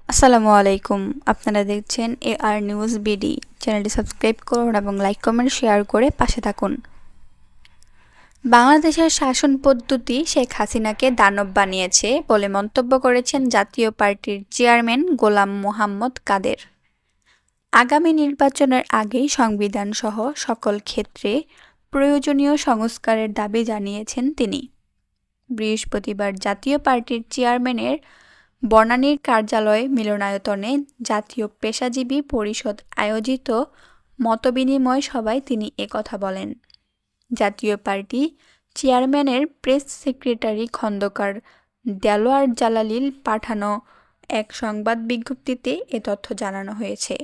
আসসালামু আলাইকুম। আপনারা দেখছেন AR নিউজ বিডি। চ্যানেলটি সাবস্ক্রাইব করুন এবং লাইক কমেন্ট শেয়ার করে পাশে থাকুন। বাংলাদেশের শাসন পদ্ধতি শেখ হাসিনাকে দানব বানিয়েছে বলে মন্তব্য করেছেন জাতীয় পার্টির চেয়ারম্যান গোলাম মোহাম্মদ কাদের। আগামী নির্বাচনের আগেই সংবিধানসহ সকল ক্ষেত্রে প্রয়োজনীয় সংস্কারের দাবি জানিয়েছেন তিনি। বৃহস্পতিবার জাতীয় পার্টির চেয়ারম্যানের বনানীর কার্যালয় মিলনায়তনে জাতীয় পেশাজীবী পরিষদ আয়োজিত মতবিনিময় সভায় তিনি একথা বলেন। জাতীয় পার্টি চেয়ারম্যানের প্রেস সেক্রেটারি খন্দকার দেলোয়ার জালালিল পাঠানো এক সংবাদ বিজ্ঞপ্তিতে এ তথ্য জানানো হয়েছে।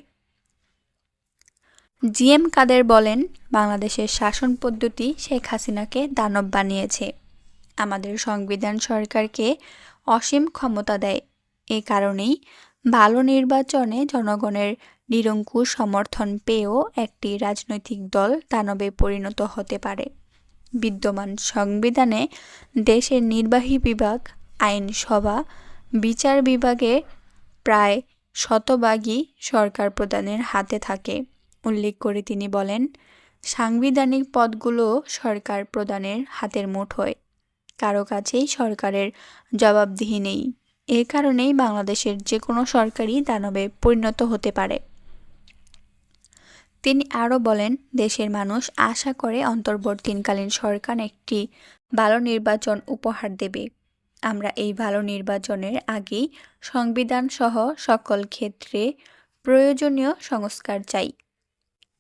জিএম কাদের বলেন, বাংলাদেশের শাসন পদ্ধতি শেখ হাসিনাকে দানব বানিয়েছে। আমাদের সংবিধান সরকারকে অসীম ক্ষমতা দেয়। এ কারণেই ভালো নির্বাচনে জনগণের নিরঙ্কুশ সমর্থন পেয়েও একটি রাজনৈতিক দল দানবে পরিণত হতে পারে। বিদ্যমান সংবিধানে দেশের নির্বাহী বিভাগ, আইনসভা, বিচার বিভাগে প্রায় শতভাগই সরকার প্রধানের হাতে থাকে উল্লেখ করে তিনি বলেন, সাংবিধানিক পদগুলো সরকার প্রধানের হাতের মুঠোয়। কারো কাছেই সরকারের জবাবদিহি নেই। এ কারণেই বাংলাদেশের যে কোনো সরকারই দানবে পরিণত হতে পারে। তিনি আরও বলেন, দেশের মানুষ আশা করে অন্তর্বর্তীকালীন সরকার একটি ভালো নির্বাচন উপহার দেবে। আমরা এই ভালো নির্বাচনের আগেই সংবিধানসহ সকল ক্ষেত্রে প্রয়োজনীয় সংস্কার চাই।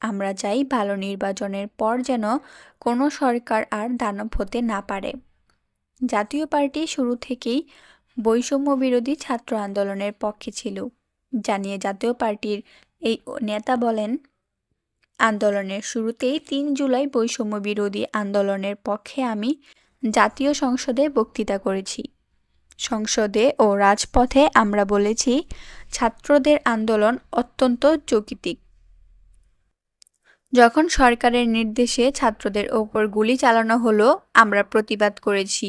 আমরা চাই ভালো নির্বাচনের পর যেন কোনো সরকার আর দানব হতে না পারে। জাতীয় পার্টি শুরু থেকেই বৈষম্য বিরোধী ছাত্র আন্দোলনের পক্ষে ছিল জানিয়ে জাতীয় পার্টির এই নেতা বলেন, আন্দোলনের শুরুতেই ৩ জুলাই বৈষম্য বিরোধী আন্দোলনের পক্ষে আমি জাতীয় সংসদে বক্তৃতা করেছি। সংসদে ও রাজপথে আমরা বলেছি, ছাত্রদের আন্দোলন অত্যন্ত যৌক্তিক। যখন সরকারের নির্দেশে ছাত্রদের ওপর গুলি চালানো হলো, আমরা প্রতিবাদ করেছি।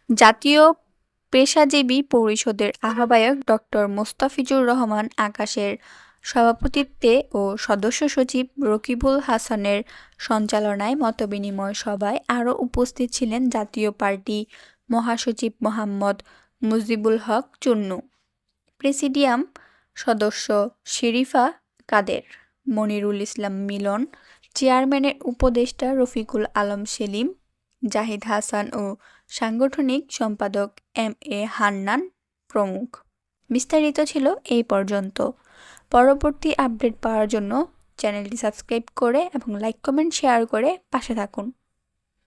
জাতীয় পেশাজীবী পরিষদের আহ্বায়ক ডক্টর মোস্তাফিজুর রহমান আকাশের সভাপতিত্বে ও সদস্য সচিব রকিবুল হাসানের সঞ্চালনায় মতবিনিময় সভায় আরও উপস্থিত ছিলেন জাতীয় পার্টি মহাসচিব মোহাম্মদ মুজিবুল হক চুন্নু, প্রেসিডিয়াম সদস্য শেরিফা কাদের, মনিরুল ইসলাম মিলন, চেয়ারম্যানের উপদেষ্টা রফিকুল আলম সেলিম, জাহিদ হাসান ও সাংগঠনিক সম্পাদক MA হান্নান প্রমুখ। বিস্তারিত ছিল এই পর্যন্ত। পরবর্তী আপডেট পাওয়ার জন্য চ্যানেলটি সাবস্ক্রাইব করে এবং লাইক কমেন্ট শেয়ার করে পাশে থাকুন।